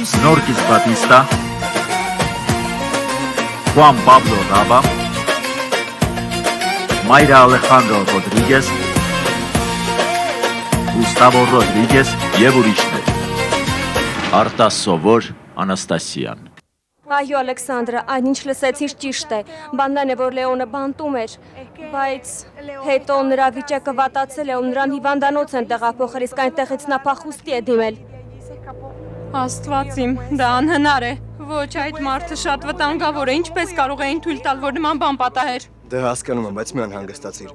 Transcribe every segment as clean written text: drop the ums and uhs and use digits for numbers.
Snorkis Batista, Juan Pablo Raba, Mayra Alejandro Rodríguez, Gustavo Rodríguez եւ ուրիշներ։ Արտաս Սովոր, Անաստասիան։ Այո, Ալեքսանդրա, այն ինչ լսեցիր ճիշտ է, բանն այն է, որ Լեոնը բանտում էր, բայց հետո նրա վիճակը վատացել է ու նրան հիվանդանոց են տեղափոխել, իսկ այնտեղից նա փախուստի է դիմել։ Աստված իմ, դա անհնար է, ոչ այդ մարդը շատ վտանգավոր է, ինչպես կարող էին թույլ տալ, որ նման բան պատահեր։ Դե հասկանում եմ, բայց մի անհանգստացիր։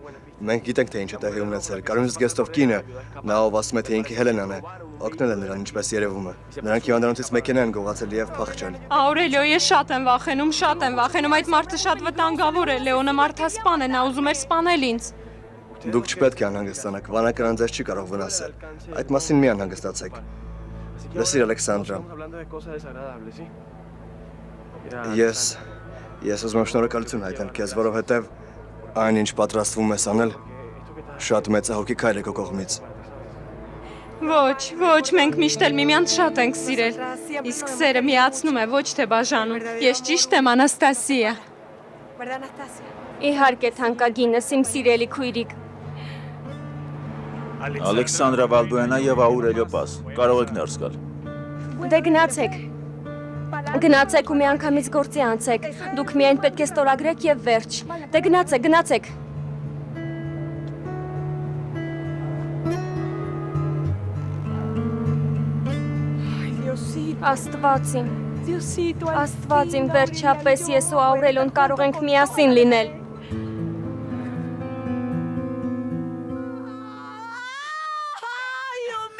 Մենք գիտենք, թե ինչ է տեղի ունեցել, Կարինոս Զգեստով կինը, նա ով ասում է, թե ինքը Հելենան է, օգնել է նրան, ինչպես երևում է։ Նրանք հիվանդանոցից մեքենա են գողացել եւ փախչել։ Աուրելիո, ես շատ եմ վախենում, այդ մարդը շատ վտանգավոր է, Լեոնը մարդասպան է, նա ուզում էր սպանել ինձ։ Դուք չպետք է անհանգստանաք, վանակարան ձեզ չի կարող վնասել։ Այդ մասին մի անհանգստացեք։ Լսիր, Ալեքսանդրա։ Ես ուզում եմ շնորհակալություն հայտնել քեզ, որովհետև այն ինչ պատրաստվում ես անել, շատ մեծ հոգի քայլ է քո կողմից։ Ոչ, մենք միշտ էլ միմյանց շատ ենք սիրել, իսկ սերը միացնում է, ոչ թե բաժանում։ Ես ճիշտ եմ, Անաստասիա։ Իհարկե, թանկագինս, իմ սիրելի քույրիկ։ Ալեքսանդրա Վալբոյանա եւ Աուրելիո Պաս, կարող եք ներս գալ։ Դե գնացեք ու միանգամից գործի անցեք, դուք միայն պետք է ստորագրեք եւ վերջ։ Դե գնացեք։ Աստված իմ, վերջապես ես ու Աուրելիոն կարող ենք միասին լինել։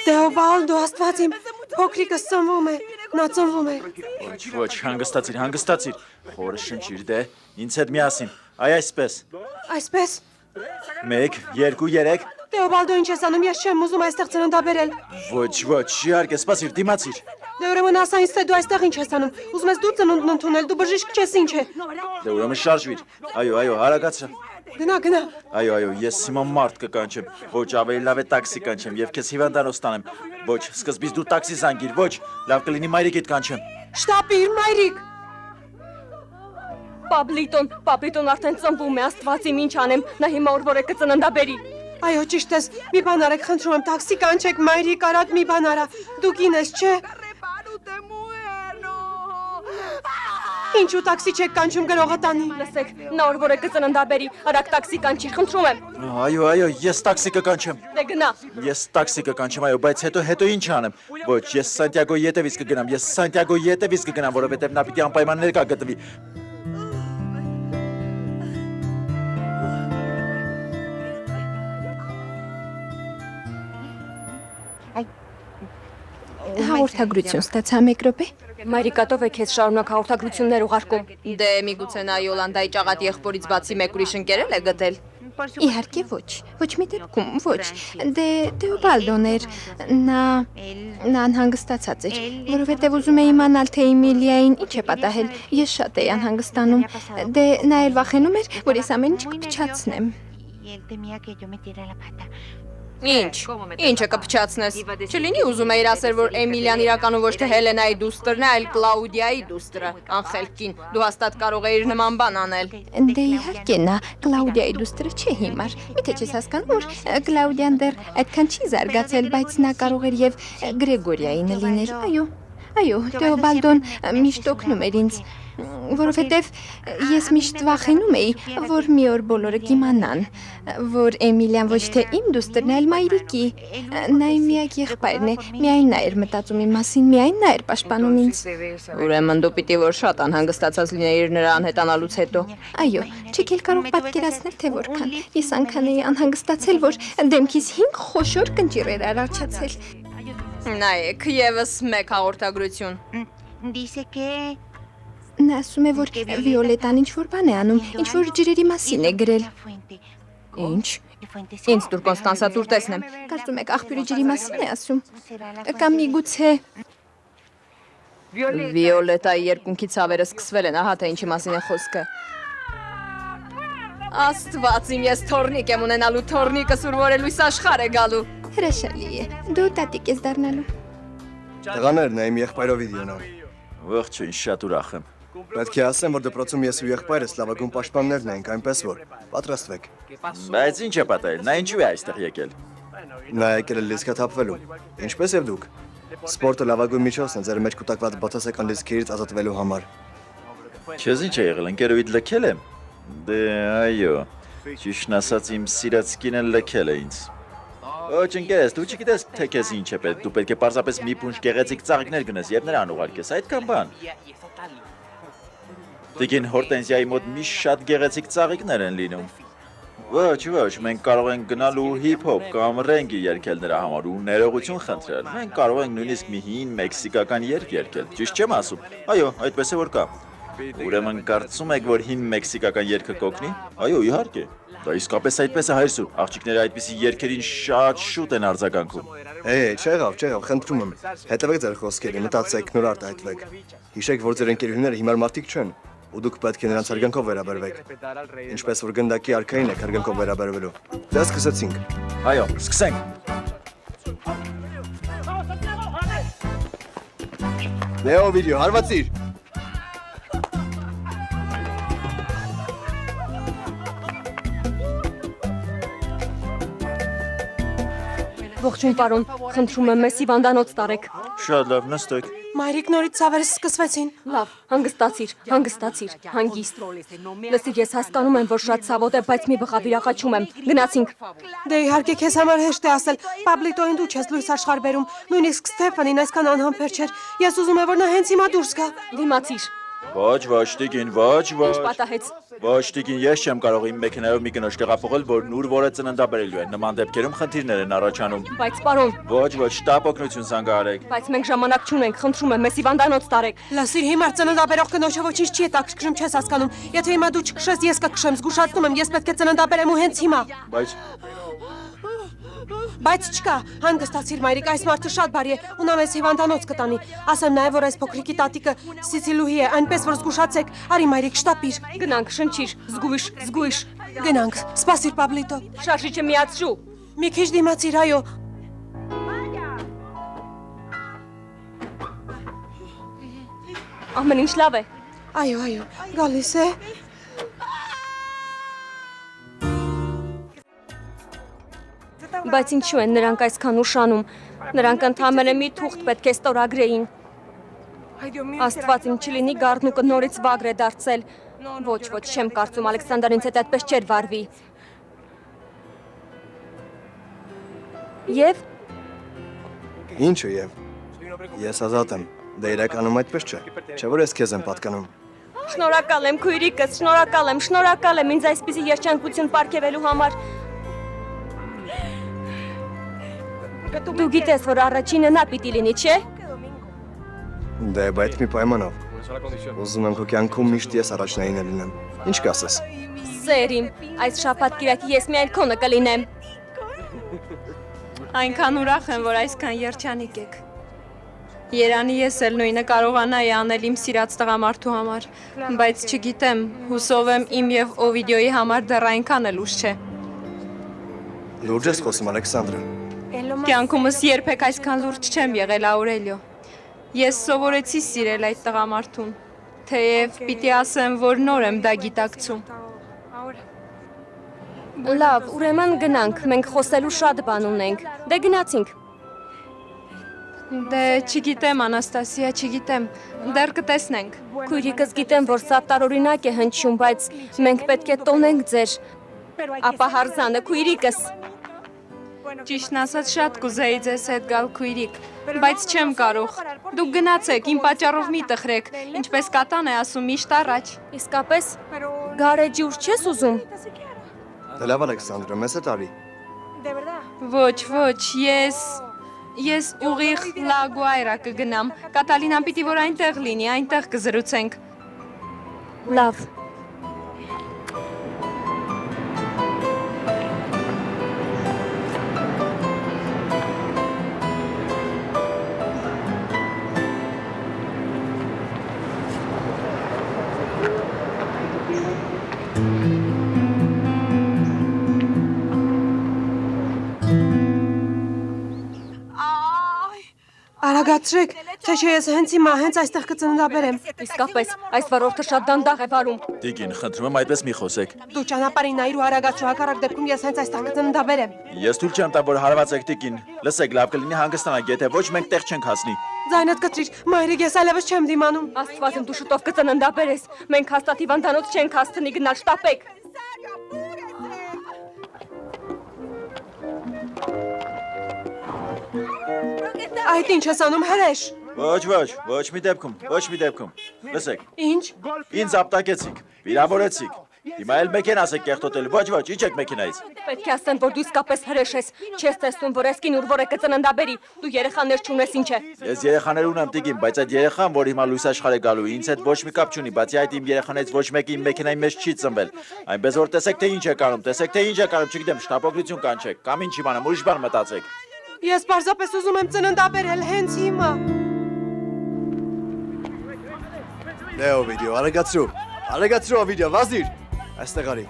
Տեոբալդո, Աստված իմ, փոքրիկս ծնվում է, նա ծնվում է։ Ոչ, հանգստացիր, խորը շնչիր, դե, ինձ հետ միասին, այսպես։ Այսպես։ 1, 2, 3։ Տեոբալդո, ինչ ես անում, ես չեմ ուզում այստեղ ծննդաբերել։ Ոչ, իհարկե, սպասիր, դիմացիր։ Դե ուրեմն ասա ինձ, թե դու այստեղ ինչ ես անում, ուզում ես դու ծնունդն ընդունել, դու բժիշկ չես, ինչ է։ Դե ուրեմն շարժվիր, այո, արագացրա։ Գնա։ Այո, ես հիմա մարդ կկանչեմ, ոչ, ավելի լավ է տաքսի կանչեմ եւ քեզ հիվանդանոց տանեմ։ Ոչ, սկզբից դու տաքսի զանգիր, ոչ, լավ կլինի մայրիկիդ կանչեմ։ Շտապիր, մայրիկ։ Պաբլիտոն արդեն ծնվում է, Աստված իմ, ինչ անեմ, նա հիմա որ է կծննդաբերի։ Այո, ճիշտ ես, մի բան արեք, խնդրում եմ, տաքսի կանչեք, մայրիկ, արագ մի բան արա, դու կին ես, չէ։ Ինչու տաքսի չեք կանչում գրողատանի։ Լսեք, նա որ է կծննդաբերի, արագ տաքսի կանչիր, խնդրում եմ։ Այո, ես տաքսի կկանչեմ։ Դե գնա։ Ես տաքսի կկանչեմ, այո, բայց հետո ինչ անեմ։ Ոչ, ես Սանտիագոյի ետևից կգնամ, որովհետև նա պիտի անպայման ներկա գտնվի։ Հաղորդագրություն ստացա 1 րոպե։ Մայրիկատով է քեզ շարունակ հաղորդագրություններ ուղարկում։ Դե միգուցե նա Յոլանդայի ճաղատի եղբորից բացի մեկ ուրիշ ընկերել է գտել։ Իհարկե ոչ մի դեպքում ոչ։ Դե Տեոբալդոն էր, նա անհանգստացած էր, որովհետև ուզում է իմանալ, թե Էմիլիային ինչ է պատահել։ Ես շատ էի անհանգստանում։ Դե նա էլ վախենում էր, որ ես ամեն ինչ կփչացնեմ։ Ինչ է կփչացնես։ Չլինի ուզում էիր ասել, որ Էմիլիան իրականում ոչ թե Հելենայի դուստրն է, այլ Կլաուդիայի դուստրը, անխելքին։ Դու հաստատ կարող էիր նման բան անել։ Դե իհարկե նա Կլաուդիայի դուստրը չէ հիմար։ Միթե չես հասկանում, որ Կլաուդիան դեռ այդքան չի զարգացել, բայց նա կարող էր եւ Գրեգորիային լինել։ Այո, Տեոբալդոն միշտ օգնում էր ինձ, որովհետև ես միշտ վախենում էի, որ մի օր բոլորը կիմանան, որ Էմիլիան ոչ թե իմ դուստրն է, այլ մայրիկի։ Նա իմ միակ եղբայրն է, միայն նա էր մտածում իմ մասին, միայն նա էր պաշտպանում ինձ։ Ուրեմն դու պիտի որ շատ անհանգստացած լինեիր նրա անհետանալուց հետո։ Այո, չեք էլ կարող պատկերացնել, թե որքան։ Ես անգամ էի անհանգստացել, որ դեմքիս 5 խոշոր կնճիռ էր առաջացել։ Նայեք, եւս մեկ հաղորդագրություն։ Նա ասում է, որ Վիոլետան ինչ-որ բան է անում, ինչ-որ ջրերի մասին է գրել։ Ինչ։ Ինձ դուր Կոնստանսա դուր տեսնեմ։ Կարծում եք աղբյուրի ջրի մասին է ասում։ Կամ միգուցե Վիոլետայի երկունքի ցավերը սկսվել են, ահա թե ինչի մասին է խոսքը։ Աստված իմ, ես թորնիկ եմ ունենալու, թորնիկս ուր որ է լույս աշխարհ է գալու։ Հրաշալի է, դու տատիկ ես դառնալու։ Տղաներն իմ եղբայրով վիդեոն են։ Ողջույն, շատ ուրախ եմ։ Պետք է ասեմ, որ դպրոցում ես ու եղբայրս լավագույն պաշտպաններն ենք, այնպես որ պատրաստվեք։ Բայց ինչ է պատահել, նա ինչու է այստեղ եկել։ Նա եկել է լիցքաթափվելու։ Ինչպես եւ դուք։ Սպորտը լավագույն միջոցն է ձեր մեջ կուտակված բացասական լիցքերից ազատվելու համար։ Չես ինչ է եղել, ընկերովիդ լքել եմ։ Դե այո, ճիշտն ասած իմ սիրած կինը լքել է ինձ։ Ոչ ընկերս, դու չգիտես թե քեզ ինչ է պետք, դու պետք է պարզապես մի փունջ գեղեցիկ ծաղիկներ գնես եւ նրան ուղարկես, այդքան բան։ Տիկին Հորտենզիայի մոտ միշտ շատ գեղեցիկ ծաղիկներ են լինում։ Ոչ, մենք կարող ենք գնալ ու հիփ-հոփ կամ ռենգի երգել նրա համար ու ներողություն խնդրել։ Մենք կարող ենք նույնիսկ մի հին մեքսիկական երգ երգել, ճիշտ չեմ ասում։ Այո, այդպես է որ կա։ Ուրեմն կարծում եք, որ հին մեքսիկական երգը կօգնի։ Այո, իհարկե։ Դա իսկապես այդպես է հայրսու։ Աղջիկները այդպիսի երգերին շատ շուտ են արձագանքում։ Չեղավ, խնդրում եմ։ Հետևեք ձեր խոսքերին, մտածեք, նոր արտահայտվեք։ Հիշեք, որ ձեր ընկերուհիները հիմար մարդիկ չեն, ու դուք պետք է նրանց հարգանքով վերաբերվեք։ Ինչպես որ գնդակի արքային եք հարգանքով վերաբերվելու։ Դա սկսեցինք։ Այո, սկսենք։ Նեո վիդեո, հարվածիր։ Ողջույն պարոն, խնդրում եմ մեզ հիվանդանոց տարեք։ Շատ լավ, նստեք։ Մայրիկ նորից ցավերս սկսվեցին։ Լավ, հանգստացիր, հանգիստ։ Լսիր, ես հասկանում եմ, որ շատ ցավոտ է, բայց մի բղավիրախաչում եմ։ Գնացինք։ Դե իհարկե քեզ համար հեշտ է ասել, Պաբլիտոին դու չես լույս աշխարհ բերում, նույնիսկ Ստեֆանին այսքան անհամբեր չէր։ Ես ուզում եմ, որ նա հենց հիմա դուրս գա։ Դիմացիր։ Ոչ, տիկին, ոչ։ Պատահեց։ Ոչ, տիկին, ես չեմ կարող իմ մեքենայով մի կնոջ տեղափոխել, որ նուր որը ծննդաբերելու է։ Նման դեպքերում խնդիրներ են առաջանում։ Բայց պարոն, Ոչ, շտապ օգնություն զանգահարեք։ բայց մենք ժամանակ չունենք, խնդրում եմ, մեզ հիվանդանոց տարեք։ Լսիր, հիմա ծննդաբերող կնոջը ոչինչ չի հետաքրքրում, չես հասկանում։ Եթե հիմա դու չքշես, ես կքշեմ, զգուշացնում եմ, ես պետք է ծննդաբերեմ ու հենց հիմա։ Բայց չկա, հանգստացիր մայրիկ, այս մարդը շատ բարի է, ու նա մեզ հիվանդանոց կտանի։ Ասեմ նաև, որ այս փոքրիկի տատիկը Սիցիլուհի է, այնպես որ զգուշացեք։ Արի մայրիկ, շտապիր։ Գնանք, շնչիր, զգույշ։ Գնանք, սպասիր Պաբլիտո։ Շարժիչը միացրու։ Մի քիչ դիմացիր, այո։ Ամեն ինչ լավ է։ Այո, գալիս է։ Բայց ինչու են նրանք այսքան ուշանում։ Նրանք ընդհանրապես մի թուղթ պետք է ստորագրեին։ Աստված իմ չլինի գառնուկը նորից վագր է դարձել։ Ոչ, չեմ կարծում Ալեքսանդրն ինձ հետ այդպես չէր վարվի։ Եվ Ինչու եւ։ Ես ազատ եմ։ Դե իրականում այդպես չէ։ Չէ՞ որ ես քեզ եմ պատկանում։ շնորհակալ եմ քույրիկս, շնորհակալ եմ ինձ այսպիսի երջանկություն պարգևելու համար։ Դու գիտես, որ առաջինը նա պիտի լինի, չէ՞։ Դե բայց մի պայմանով։ Ուզում եմ քո կյանքում միշտ ես առաջնայինը լինեմ։ Ինչ կասես։ Սերիմ, այս շաբաթ կիրակի ես միայն քոնը կլինեմ։ Այնքան ուրախ եմ, որ այսքան երջանիկ եք։ Երանի ես էլ նույնը կարողանայի անել իմ սիրած տղամարդու համար, բայց չգիտեմ, հուսով եմ իմ եւ Օվիդիոյի համար դեռ այնքան էլ ուշ չէ։ Լուրջ ես խոսում, Ալեքսանդրը։ Կյանքումս երբեք այսքան լուրջ չեմ եղել, Աուրելիո։ Ես սովորեցի սիրել այդ տղամարդուն, թեև պիտի ասեմ, որ նոր եմ դա գիտակցում։ Լավ, ուրեմն գնանք, մենք խոսելու շատ բան ունենք։ Դե գնացինք։ Դե չգիտեմ, Անաստասիա, չգիտեմ, դեռ կտեսնենք։ Քույրիկս գիտեմ, որ սա տարօրինակ է հնչում, բայց մենք պետք է տոնենք ձեր ապահարզանը, քույրիկս։ Ճիշտն ասած շատ կուզեի ձեզ հետ գալ քույրիկ, բայց չեմ կարող։ Դուք գնացեք, իմ պատճառով մի տխրեք, ինչպես կատան է ասում միշտ առաջ։ Իսկապես գարեջուր չես ուզում։ Դե լավ, Ալեքսանդրը, մեզ հետ արի։ Ոչ, ես ուղիղ Լա Գուայրա կգնամ։ Կատալինան պիտի որ այնտեղ լինի, այնտեղ կզրուցենք։ Լավ։ Արագացրեք, թե չէ ես հենց հիմա հենց այստեղ կծննդաբերեմ։ Իսկապես, այս վարորդը շատ դանդաղ է վարում։ Տիկին, խնդրում եմ այդպես մի խոսեք։ Դու ճանապարհին նայիր ու արագացրու, հակառակ դեպքում ես հենց այստեղ կծննդաբերեմ։ Ես թույլ չեմ տա, որ հարվածեք տիկին։ Լսեք, լավ կլինի հանգստանաք, եթե ոչ մենք տեղ չենք հասնի։ Ձայնդ կտրիր, մայրիկ ես այլևս չեմ դիմանում։ Աստված իմ, դու շուտով կծննդաբերես։ Մենք հաստատ հիվանդանոց չենք հասցնի գնալ, շտապեք։ Այդ ինչ ես անում, հրեշ։ Ոչ մի դեպքում։ Լսեք, Ինչ։ ինձ ապտակեցիք, վիրավորեցիք։ Հիմա էլ մեքենաս եք կեղտոտել, ոչ, իջեք մեքենայից։ Պետք է ասեմ, որ դու իսկապես հրեշ ես։ Չես տեսնում, որ այս կին ուրվոր է կծննդաբերի։ Դու երեխաներ չունես, ինչ է։ Ես երեխաներ ունեմ տիկին, բայց այդ երեխան, որ հիմա լույս աշխարհ է գալու, ինձ հետ ոչ մի կապ չունի, բացի այդ իմ երեխաներից ոչ մեկը իմ մեքենայի մեջ չի ծնվել։ Այնպես որ տեսեք թե ինչ եք անում, չգիտեմ, շտապօգնություն կանչեք, կամ ինչ իմանամ, ուրիշ բան մտածեք։ Ես պարզապես ուզում եմ ծննդաբերել հենց հիմա։ Դե Օվիդիո, արագացրու Օվիդիո, վազիր։ Այստեղ արի։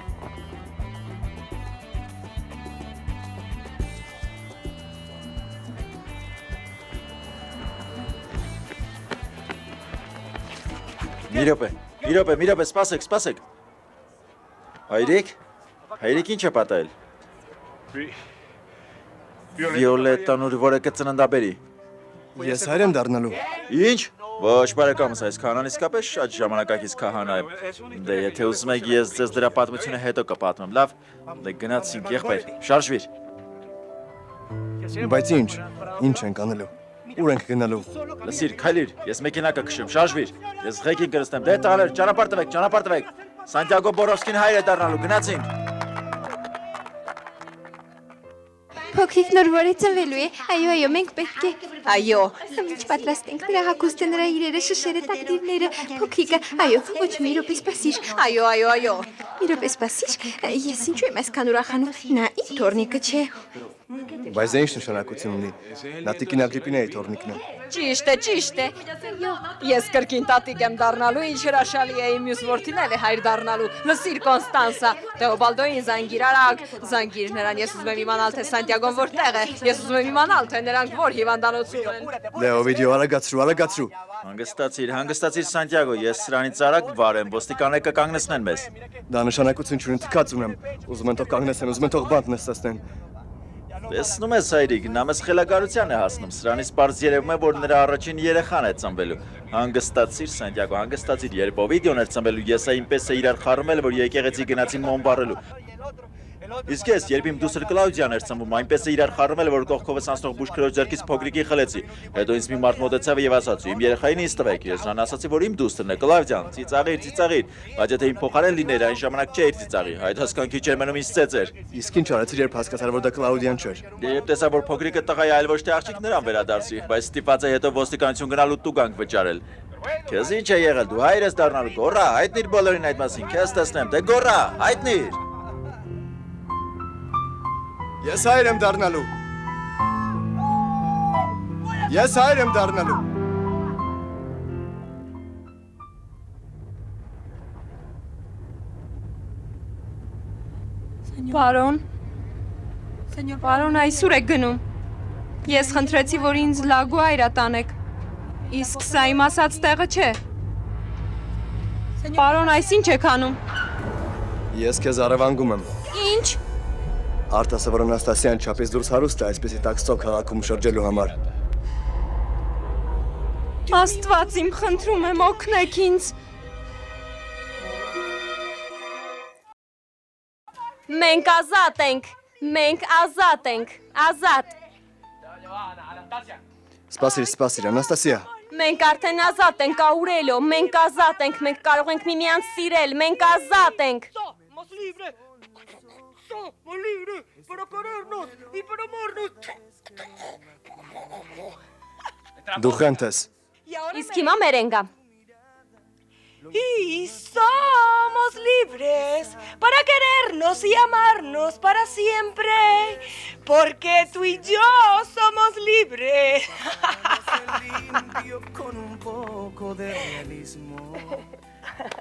Մի րոպե, սպասեք։ Հայրիկ ինչ է պատահել։ Վիոլետան ուրվորը կծննդաբերի։ Ես հայր եմ դառնալու։ Ինչ։ Ոչ, բարեկամս, այս քահանան իսկապես շատ ժամանակակից քահանա է։ Դե եթե ուզում եք, ես ձեզ դրա պատմությունը հետո կպատմեմ, լավ։ Դե գնացինք, եղբայր, շարժվիր։ Բայց ինչ ենք անելու։ Ուր ենք գնալու։ Լսիր, քայլիր, ես մեքենա կքշեմ, շարժվիր։ Ես ղեկին կրստեմ, դե տղաներ, ճանապարհ տվեք։ Սանտիագո Բորովսկին հայր է դառնալու, գնացինք։ Փոքրիկ նոր որը ծնվելու է, այո, մենք պետք է։ Այո, Ինչ պատրաստենք, նրա հագուստը, նրա իրերը, շշերը, տակտիվները, փոքրիկը, այո, ոչ մի րոպե սպասիր։ այո։ Մի րոպե սպասիր, ես ինչու եմ այսքան ուրախանում, նա իմ թորնիկը չէ։ Բայց դա ինչ նշանակություն ունի։ Նա տիկին Ագրիպինայի թորնիկն է։ Ճիշտ է։ Ես կրկին տատիկ եմ դառնալու, ինչ հրաշալի է իմ մյուս որդին էլ է հայր դառնալու։ Լսիր Կոնստանսա, Թեոբալդոին զանգիր արագ, զանգիր նրան, ես ուզում եմ իմանալ, թե Սանտիագոն որտեղ է, ես ուզում եմ իմանալ, թե նրանք որ հիվանդանոցում են։ Դե Օվիդիո, արագացրու։ Հանգստացիր Սանտիագո, ես սրանից արագ վարեմ, ոստիկանները կկանգնեցնեն մեզ։ Դա նշանակություն չունի, թքած ունեմ։ Ուզում են թող կանգնեցնեն, ուզում են թող բանտ նստեցնեն։ Տեսնում ես հայրիկ, նա մեզ խելագարության է հասնում, սրանից պարզ երևում է, որ նրա առաջին երեխան է ծնվելու։ Հանգստացիր Սանտիագո, հանգստացիր, երբ Օվիդիոն էր ծնվելու, ես այնպես է իրար խառնել, որ եկեղեցի գնացին մոմբարելու։ Իսկ ես, երբ իմ դուսր Կլաուդիան էր ծնվում, այնպես է իրար խառնել, որ կողքովս անցնող բուժքրոջ ձեռքից փոքրիկի խլեցի։ Հետո ինձ մի մարդ մոտեցավ եւ ասաց. «Իմ երեխային ինձ տվեք»։ Ես նրան ասացի, որ իմ դուստրն է, Կլաուդիան, ծիծաղիր, բայց եթե իմ փոխարեն լիներ, այն ժամանակ չէիր ծիծաղի, այդ հասկանքի չէր մնում ինձ ծեծեր։ Իսկ ինչ արեցիր, երբ հասկացար, որ դա Կլաուդիան չէր։ Երբ տեսա, որ փոքրիկը տղա է, այլ ոչ թե աղջիկ նրան վերադարձի, բայց ստիպված է հետո ոստիկանություն գնալու տուգանք վճարել։ Քեզ ինչ է եղել, դու հայր ես դառնալու, գոռա, հայտնիր բոլորին այդ մասին, քեզ տեսնեմ, դե գոռա, հայտնիր։ Ես հայր եմ դառնալու։ Պարոն, այսուր եք գնում։ Ես խնդրեցի, որ ինձ լագու այրա տանեք։ Իսկ սա իմ ասած տեղը չէ։ Պարոն, այս ինչ եք անում։ Ես քեզ առևանգում եմ։ Ինչ։ Արտասը, որ Անաստասիան չափից դուրս հարուստ է, այսպեսի տաքսով քաղաքում շրջելու համար։ Աստված իմ խնդրում եմ, օգնեք ինձ։ Մենք ազատ ենք, ազատ։ Սպասիր, Անաստասիա։ Մենք արդեն ազատ ենք, Աուրելիո, մենք ազատ ենք, մենք կարող ենք միմյանց սիրել, մենք ազատ ենք։ Դու խենթ ես։ Իսկ հիմա մերենգա։ Y somos libres para querernos y amarnos para siempre, porque tú y yo somos libres.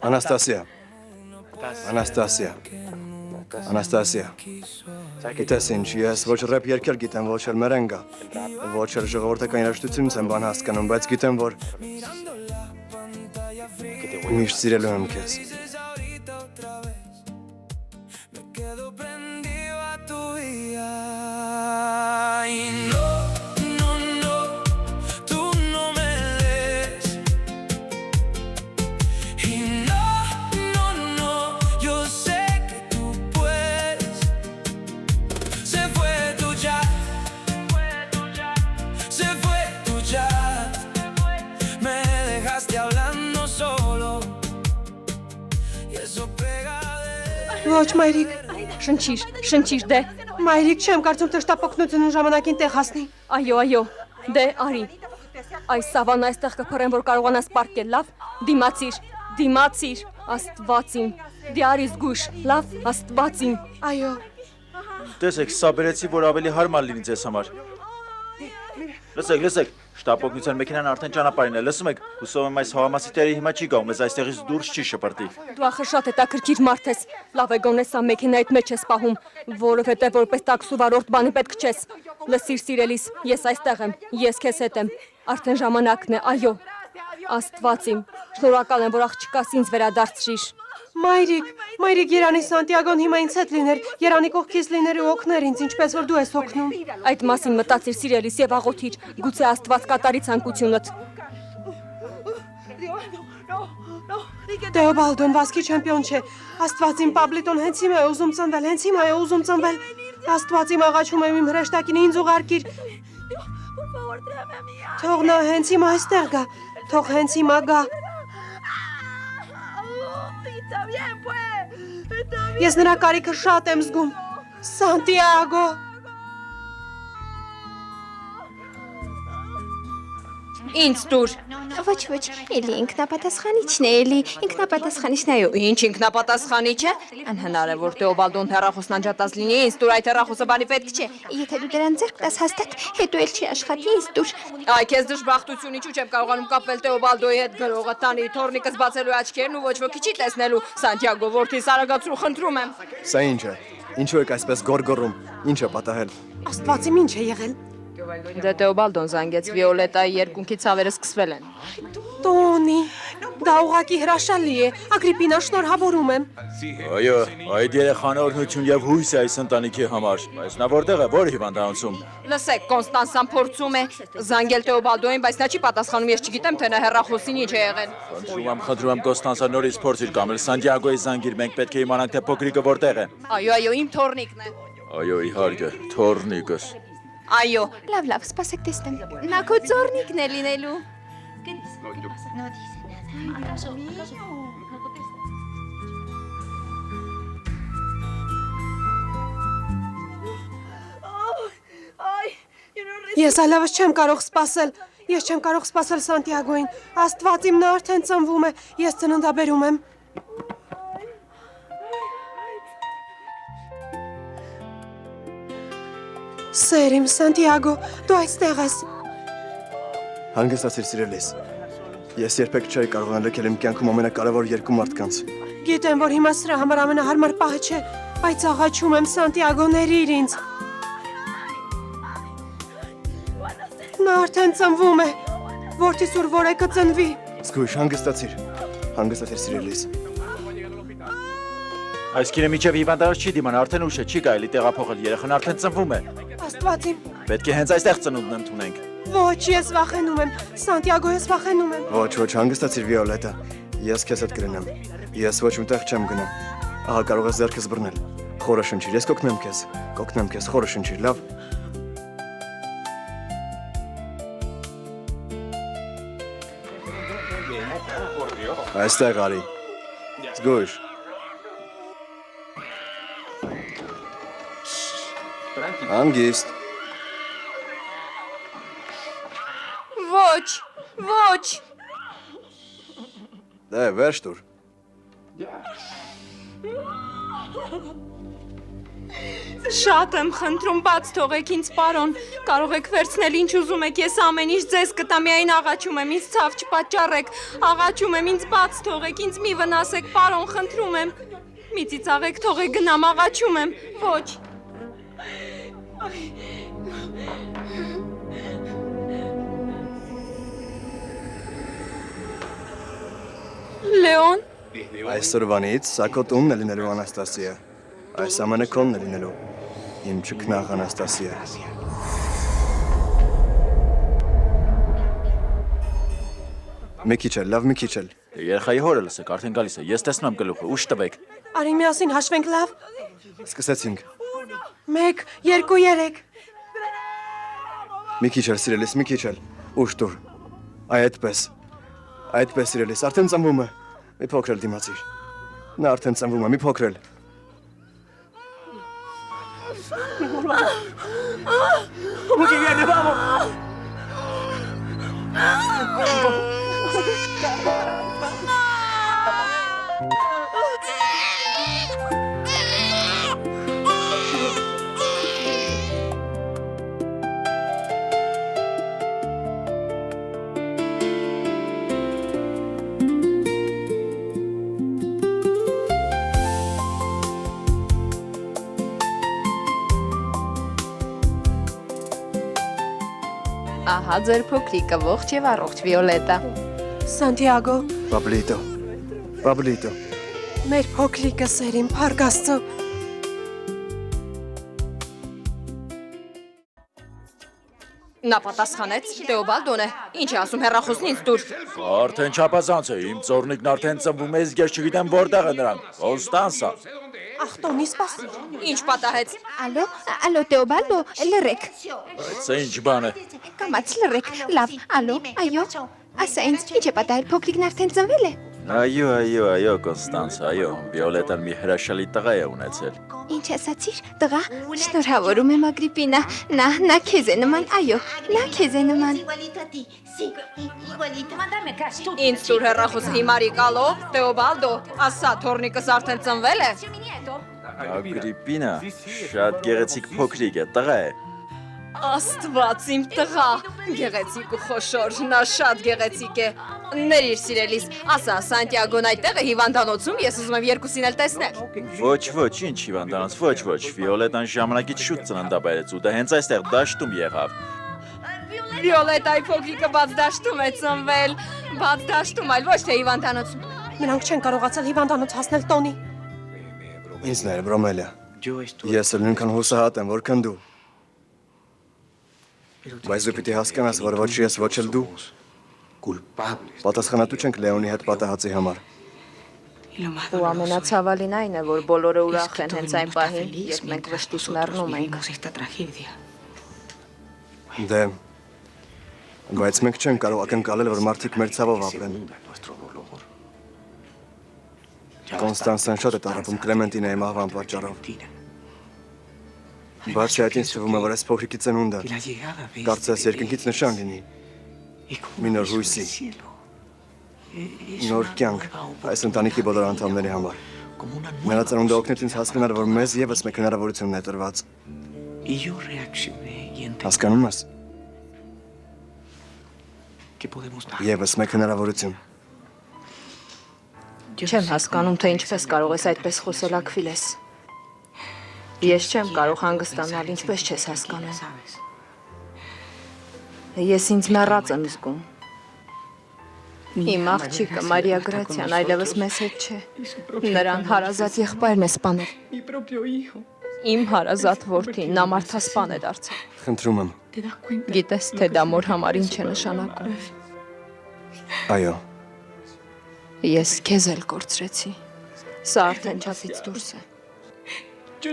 Անաստասիա։ Անաստասիա։ Գիտես ինչ, ես ոչ ռեփ երգեր գիտեմ, ոչ էլ մերենգա։ Ոչ էլ ժողովրդական երաժշտությունից եմ բան հասկանում, բայց գիտեմ, որ միշտ սիրելու եմ քեզ։ Ոչ, մայրիկ, Շնչիր, դե։ մայրիկ, չեմ կարծում թե շտապօգնությունն ժամանակին տեղ հասնի։ Այո, դե արի։ Այս սավան այստեղ կփռեն, որ կարողանաս պարկել, լավ։ Դիմացիր, Աստվածին։ Դե արի զգուշ, լավ, Աստվածին։ Այո։ Տեսեք, սա բերեցի, որ ավելի հարմար լինի ձեզ համար։ Լսեք, շտապօգնության մեքենան արդեն ճանապարհին է, լսում եք։ Հուսով եմ այս հողամասի տերը հիմա չի գա ու մեզ այստեղից դուրս չի շպրտի։ Դու ախր շատ հետաքրքիր մարդ ես։ Լավ է գոնե սա մեքենայիդ մեջ ես պահում, որովհետև որպես տաքսու վարորդ բանի պետք չես։ Լսիր սիրելիս, ես այստեղ եմ, ես քեզ հետ եմ։ Արդեն ժամանակն է, այո։ Աստվածին, շնորհակալ եմ, որ աղջկաս ինձ վերադարձրիր։ Մայրիկ, Երանի Սանտիագոն հիմա ինձ հետ լիներ, Երանի կողքից լիներ ու օգներ ինձ, ինչպես որ դու ես օգնում։ Այդ մասին մտածիր սիրելիս եւ աղոթիր, գուցե Աստված կատարի ցանկությունդ։ Տեոբալդոն վազքի չեմպիոն չէ։ Աստվածին Պաբլիտոն հենց հիմա է ուզում ծնվել։ Աստվածին աղաչում եմ իմ հրեշտակին ինձ ուղարկիր։ Թող նա հենց հիմա այստեղ գա, թող հենց հիմա գա։ Ես նրա կարիքը շատ եմ զգում։ Սանտիագո։ Ինձ դուր։ Ոչ, էլի ինքնապատասխանիչն է, այո։ Ինչ ինքնապատասխանիչ է։ Անհնար է, որ Տեոբալդոն հեռախոսն անջատած լինի, ինձ դուր այդ հեռախոսը բանի պետք չէ։ Եթե դու դրան ձեռք տաս հաստատ, հետո էլ չի աշխատի ինձ դուր։ Այ քեզ դժբախտություն, ինչու չեմ կարողանում կապվել Տեոբալդոյի հետ գրողը տանի, թորնիկս բացելու աչքերն ու ոչ ոքի չի տեսնելու։ Սանտիագո որդիս արագացրու, խնդրում եմ։ Սա ինչ է։ Ինչու եք այսպես գորգոռում։ Ինչ է պատահել։ Աստվածիմ ինչ է եղել։ Դե Տեոբալդոն զանգեց, Վիոլետայի երկունքի ցավերը սկսվել են։ Տոնի, դա ուղղակի հրաշալի է։ Ագրիպինա, շնորհավորում եմ։ Այո, այդ երեխան օրհնություն եւ հույս է այս ընտանիքի համար։ Բայց նա որտեղ է, որ հիվանդանոցում։ Լսեք, Կոնստանսան փորձում է զանգել Տեոբալդոյին, բայց նա չի պատասխանում, ես չգիտեմ, թե նա հեռախոսին ինչ է եղել։ Խնդրում եմ Կոստանսա նորից փորձիր կամ էլ Սանտիագոյի զանգիր, մենք պետք է իմանանք թե փոքրիկը որտեղ է։ Այո, իմ թորնիկն է։ Այո, իհարկե, թորնիկս։ Այո, Լավ, սպասեք տեսնեմ։ Նա քո ծորնիկն է լինելու։ Ես այլևս չեմ կարող սպասել։ Ես չեմ կարող սպասել Սանտիագոյին։ Աստված իմ նա արդեն ծնվում է։ Ես ծննդաբերում եմ։ Սեր իմ Սանտիագո, դու այստեղ ես։ Հանգստացիր սիրելիս։ Ես երբեք չէի կարողանալ լքել իմ կյանքում ամենակարևոր երկու մարդկանց։ Գիտեմ, որ հիմա սրա համար ամենահարմար պահը չէ, բայց աղաչում եմ Սանտիագո ներիր ինձ։ Նա արդեն ծնվում է։ Որդիս ուր որ է կծնվի։ Զգույշ, հանգստացիր սիրելիս։ Այս կինը միջև հիվանդանոց չի դիման, արդեն ուշ է, չի կարելի տեղափոխել, երեխան արդեն ծնվում է։ Աստվածիմ։ Պետք է հենց այստեղ ծնունդն ընդունենք։ Ոչ, ես վախենում եմ։ Սանտիագո, ես վախենում եմ։ Ոչ, հանգստացիր Վիոլետա։ Ես քեզ հետ կլինեմ։ Ես ոչ մտեղ չեմ գնա։ Ահա կարող ես ձեռքս բռնել։ Խորը շնչիր, ես կօգնեմ քեզ, խորը շնչիր, լավ։ Այստեղ արի։ Զգույշ։ Հանգիստ։ Ոչ։ Դե, վերջ տուր։ Շատ եմ խնդրում, բաց թողեք ինձ, պարոն։ Կարող եք վերցնել ինչ ուզում եք, ես ամեն ինչ ձեզ կտամ, միայն աղաչում եմ, ինձ ցավ չպատճառեք։ Աղաչում եմ, ինձ բաց թողեք, ինձ մի վնասեք, պարոն, խնդրում եմ։ Մի ծիծաղեք թողեք գնամ աղաչում եմ։ Ոչ։ Լեոն, Այսօրվանից սա քո տունն է լինելու, Անաստասիա։ Այս ամենը քոնն է լինելու։ Իմ ճկնաղ Անաստասիա։ Մի քիչ էլ, լավ մի քիչ էլ։ Երեխայի հորը լսեք, արդեն գալիս է։ Ես տեսնում եմ գլուխը, ուշ տվեք։ Արի միասին հաշվենք լավ։ Սկսեցինք։ 1, 2, 3։ Մի քիչ էլ, սիրելիս, մի քիչ էլ։ Ուշ դուր։ Այդպես։ Այդպես, սիրելիս, արդեն ծնվում է։ Մի փոքր էլ դիմացիր։ Նա արդեն ծնվում է, մի փոքր էլ։ ահա ձեր փոքրիկը ողջ եւ առողջ Վիոլետա։ Սանտիագո, Պաբլիտո։ Պաբլիտո։ մեր փոքրիկը սերին Փառք Աստծո։ Նա պատասխանեց. Տեոբալդոն է։ Ինչ է ասում հեռախոսն ինձ դուր։ Արդեն չափազանց է, իմ ծորնիկն արդեն ծնվում է, իսկ ես չգիտեմ որտեղ է նրանք։ Կոնստանսա։ Ախտոնի սպասի։ Ինչ պատահեց։ Ալո, Տեոբալդո, լռեք։ Բայց սա ինչ բան է։ Կամաց լռեք։ Լավ, ալո, այո։ Ասա ինձ, ինչ է պատահել, փոքրիկն արդեն ծնվել է։ Այո, Կոնստանսա, այո, Վիոլետան մի հրաշալի տղա է ունեցել։ Ինչ ասացիր, տղա։ Շնորհավորում եմ Ագրիպինա։ Նա քեզ է նման, այո, նա քեզ է նման։ Ինձ դուր հեռախոսը հիմարի կալո, Տեոբալդո, ասա թորնիկս արդեն ծնվել է։ Ագրիպինա, շատ գեղեցիկ փոքրիկ է, տղա է։ Աստված իմ տղա, գեղեցիկ ու խոշոր, նա շատ գեղեցիկ է։ Ներիր սիրելիս, ասա Սանտիագոն այդտեղ է հիվանդանոցում, ես ուզում եմ երկուսին էլ տեսնել։ Ոչ, ինչ հիվանդանոց, ոչ, Վիոլետան ժամանակից շուտ ծննդաբերեց ու դա հենց այստեղ դաշտում եղավ։ Վիոլետայի փոքրիկը բաց դաշտում է ծնվել, բաց դաշտում, այլ ոչ թե հիվանդանոցում։ Նրանք չեն կարողացել հիվանդանոց հասնել տոնի։ Ինձ ներ, Բրոմելիա։ Ես էլ նույնքան հուսահատ եմ, որքան դու։ Բայց դու պիտի հասկանաս, որ ոչ ես, ոչ էլ դու պատասխանատու չենք Լեոնի հետ պատահածի համար։ Ու ամենացավալին այն է, որ բոլորը ուրախ են հենց այն պահին, երբ մենք վշտուց մեռնում ենք։ Դե, բայց մենք չենք կարող ակնկալել, որ մարդիկ մեր ցավով ապրեն։ Կոնստանսան շատ է տառապում Կլեմենտինայի մահվան պատճառով։ Բացի այդ ինձ թվում է, որ այս փոքրիկի ծնունդը կարծես երկնքից նշան լինի։ Մի նոր հույսի, նոր կյանք այս ընտանիքի բոլոր անդամների համար։ Նրա ծնունդը օգնեց ինձ հասկանալ, որ մեզ եւս մեկ հնարավորություն է տրված։ Հասկանում ես։ Եվս մեկ հնարավորություն։ Չեմ հասկանում, թե ինչպես կարող ես այդպես խոսել Աքվիլես։ Ես չեմ կարող հանգստանալ, ինչպես չես հասկանում։ Ես ինձ մեռած եմ զգում։ Իմ աղջիկը Մարիա Գրացյան այլևս մեզ հետ չէ։ Նրան հարազատ եղբայրն է սպանել։ Իմ հարազատ որդին նա մարդասպան է դարձել։ Խնդրում եմ։ Գիտես, թե դա մոր համար ինչ է նշանակում։ Այո։ Ես քեզ էլ կորցրեցի։ Սա արդեն չափից դուրս է։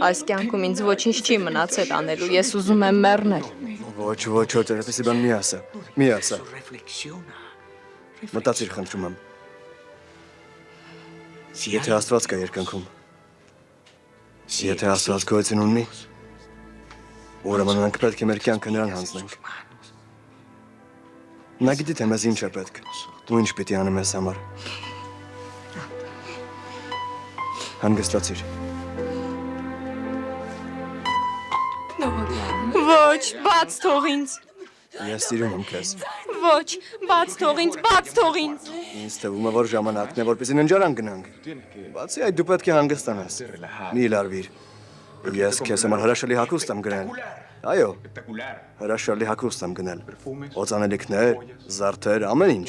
Այս կյանքում ինձ ոչինչ չի մնացել անելու, ես ուզում եմ մեռնել։ Ոչ, այդպեսի բան մի ասա։ Մտածիր, խնդրում եմ։ Եթե Աստված կա երկնքում, եթե Աստված գոյություն ունի, ուրեմն մենք պետք է մեր կյանքը նրան հանձնենք։ Նա գիտի, թե մեզ ինչ է պետք, ու ինչ պիտի անը մեզ համար։ Հանգստացիր։ Ոչ, բաց թող ինձ։ Ես սիրում եմ քեզ։ Ոչ, բաց թող ինձ, բաց թող ինձ։ Ինձ թվում է, որ ժամանակն է, որպեսզի ննջարան գնանք։ Բացի այդ դու պետք է հանգստանաս։ Մի լարվիր։ Ես քեզ համար հրաշալի հագուստ եմ գնել։ Այո, հրաշալի հագուստ եմ գնել։ Օծանելիքներ, զարդեր, ամեն ինչ։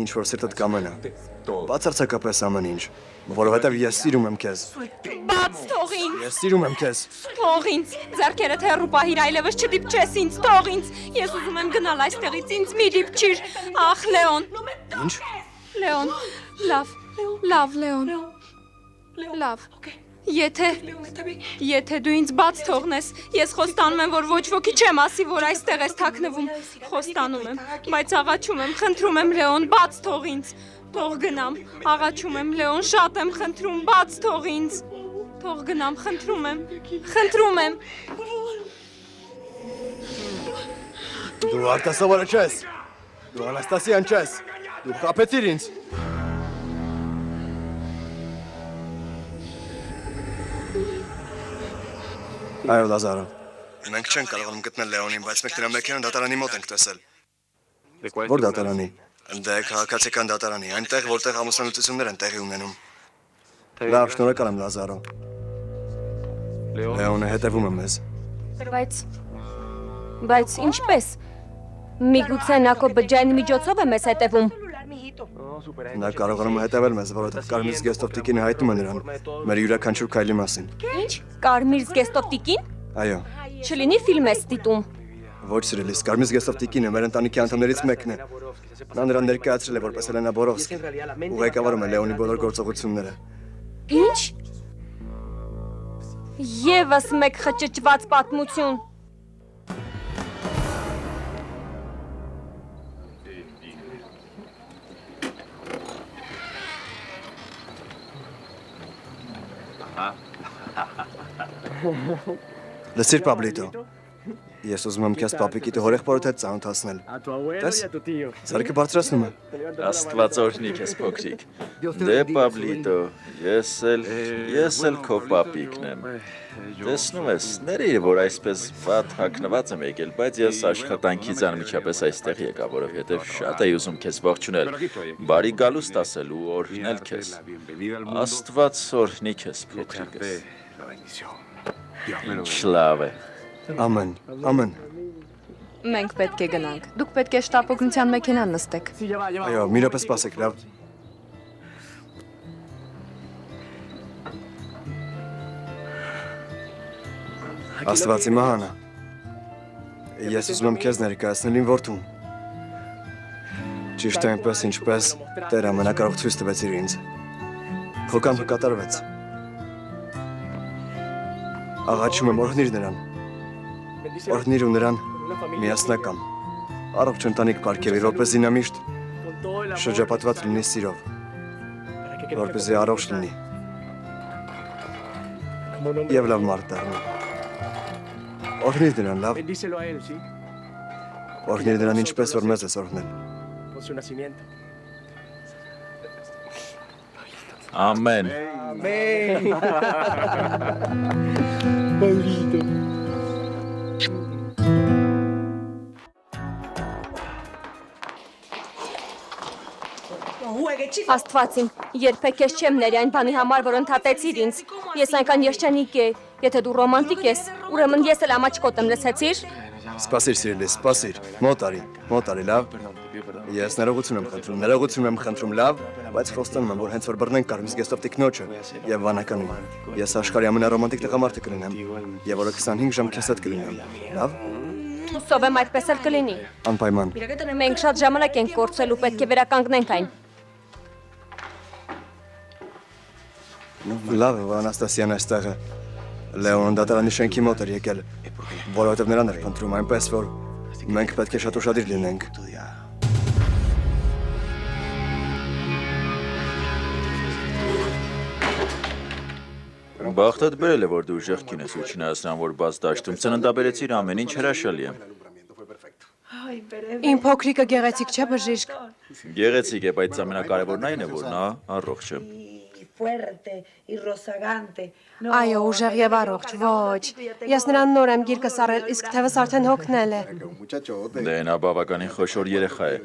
Ինչ որ սիրտդ կամենա։ Բացարձակապես ամեն ինչ, որովհետև ես սիրում եմ քեզ։ Բաց թող ինձ։ Ես սիրում եմ քեզ։ Թող ինձ։ Ձեռքերդ հեռու պահիր, այլևս չդիպչես ինձ, թող ինձ։ Ես ուզում եմ գնալ այստեղից, ինձ մի դիպչիր։ Ախ, Լեոն։ Ինչ։ Լեոն, լավ, Լեոն։ Լավ։ Եթե դու ինձ բաց թողնես, ես խոստանում եմ, որ ոչ ոքի չեմ ասի, որ այստեղ ես թաքնվում։ Խոստանում եմ, բայց աղաչում եմ, խնդրում եմ, Լեոն, բաց թող ինձ։ Թող գնամ, աղաչում եմ, Լեոն, շատ եմ խնդրում, բաց թող ինձ։ Թող գնամ, խնդրում եմ։ Դու արտասովորը չես։ Դու Անաստասիան չես։ Դու խաբեցիր ինձ։ Այո, Լազարո։ Մենք չենք կարողանում գտնել Լեոնին, բայց մենք նրա մեքենան դատարանի մոտ ենք տեսել։ Որ դատարանի։ Դե քաղաքացիական դատարանի, այնտեղ որտեղ ամուսնալուծություններ են տեղի ունենում։ Լավ, շնորհակալ եմ, Լազարո։ Լեոնը հետևում է մեզ։ Բայց ինչպես։ Միգուցե նա քո բջջային միջոցով է մեզ հետևում։ Նա կարողանում է հետևել մեզ, որովհետև Կարմիր զգեստով տիկինը հայտնում է նրան մեր յուրաքանչյուր քայլի մասին։ Ինչ։ Կարմիր զգեստով տիկին։ Այո։ Չլինի ֆիլմ ես դիտում։ Ոչ սիրելիս, Կարմիր զգեստով տիկինը մեր ընտանիքի անդամներից մեկն է։ Նա նրան ներկայացրել է որպես Էլենա Բորովսկի ու ղեկավարում է Լեոնի բոլոր գործողությունները։ Ինչ։ Եվս մեկ խճճված պատմություն։ Լսիր, Պաբլիտո, ես ուզում եմ քեզ պապիկիդ հորեղբորդ հետ ծանոթացնել։ Տես, զարկը բարձրացնում է։ Աստված օրհնիք ես փոքրիկ։ Դե Պաբլիտո, ես էլ քո պապիկն եմ։ Տեսնում ես, ներիր, որ այսպես վատ հագնված եմ եկել, բայց ես աշխատանքից անմիջապես այստեղ եկա, որովհետև շատ էի ուզում քեզ ողջունել, բարի գալուստ ասել ու օրհնել քեզ։ Աստված օրհնիք ես փոքրիկս։ Ինչ լավ է։ Ամեն, ամեն։ Մենք պետք է գնանք։ Դուք պետք է շտապ օգնության մեքենան նստեք։ Այո, մի րոպե սպասեք, լավ։ Աստվածի մահանա։ Ես ուզում եմ քեզ ներկայացնել իմ որդուն։ Ճիշտ այնպես, ինչպես Տեր ամենակարող ցույց տվեց ինձ։ Քո կամքը կատարվեց։ Աղաչում եմ, օրհնիր նրան։ Օրհնիր ու նրան միասնական։ Առողջ ընտանիք պարգևի, որպեսզի նա միշտ շրջապատված լինի սիրով, որպեսզի առողջ լինի։ Եվ լավ մարդ դառնա։ Օրհնիր նրան, լավ։ Օրհնիր նրան ինչպես որ մեզ ես օրհնել։ Ամեն։ Աստվածին, երբեք ես չեմ ների այն բանի համար, որ ընդհատեցիր ինձ։ Ես այնքան երջանիկ եմ, եթե դու ռոմանտիկ ես, ուրեմն ես էլ ամաչկոտ եմ, լսեցիր։ Սպասիր, սիրելիս, սպասիր։ Մոտ արի, լավ։ Ես ներողություն եմ խնդրում, լավ, բայց խոստանում եմ, որ հենց որ բռնենք Կարմիր զգեստով տիկնոջը եւ վանականում, ես աշխարհի ամենառոմանտիկ տղամարդը կլինեմ եւ որը 25 ժամ քեզ հետ կլինեմ, լավ։ Հուսով եմ այդպես էլ կլինի։ Անպայման։ Մենք շատ ժամանակ ենք կորցրել ու պետք է վերականգնենք այն։ Լավ է, որ Անաստասիան այստեղ է։ Լեոնը դատարանի շենքի մոտ էր եկել, որովհետև նրան էր փնտրում, այնպես որ մենք պետք է շատ ուշադիր լինենք։ Բախտդ բերել է, որ դու ուժեղ կին ես ու չնայած նրան, որ բաց դաշտում ծննդաբերեցիր ամեն ինչ հրաշալի է։ Իմ փոքրիկը գեղեցիկ չէ, բժիշկ։ Գեղեցիկ է, բայց ամենակարևորն այն է, որ նա առողջ է։ fuerte y rozagante. Այո, ուժեղ եւ առողջ, ոչ։ Ես նրան նոր եմ գիրկս առել, իսկ թևս արդեն հոգնել է։ Դե նա բավականին խոշոր երեխա է։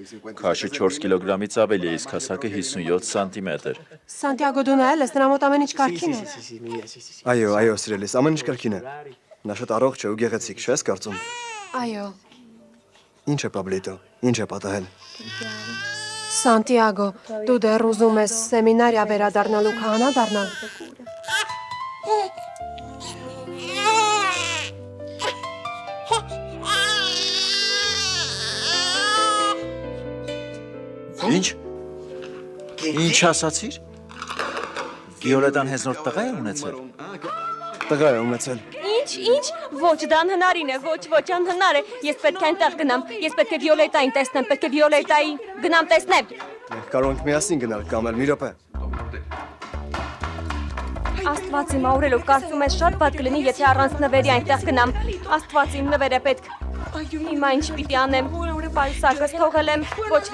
Քաշը 4 կիլոգրամից ավելի է, իսկ հասակը 57 սանտիմետր։ Սանտիագո դու նայել ես, նրա մոտ ամեն ինչ կարգին է։ Այո, սիրելիս, ամեն ինչ կարգին է։ Նա շատ առողջ է ու գեղեցիկ, չես կարծում։ Այո, Ինչ է Պաբլիտո, ինչ է պատահել։ Սանտիագո, դու դեռ ուզում ես սեմինարիա վերադառնալ ու քահանա դառնալ։ Ինչ։ Ինչ ասացիր։ Վիոլետան հեզնորդ տղա է ունեցել։ Տղա է ունեցել։ Ինչ, ոչ, դա անհնարին է, ոչ, անհնար է։ Ես պետք է այնտեղ գնամ, ես պետք է Վիոլետային տեսնեմ, պետք է Վիոլետայի գնամ տեսնեմ։ Մենք կարող ենք միասին գնալ կամ էլ մի րոպե։ Աստված իմ Աուրելո, կարծում ես շատ վատ կլինի, եթե առանց նվերի այնտեղ գնամ։ Աստված իմ նվեր է պետք։ Հիմա ինչ պիտի անեմ։ Պայուսակս թողել եմ։ Ոչ,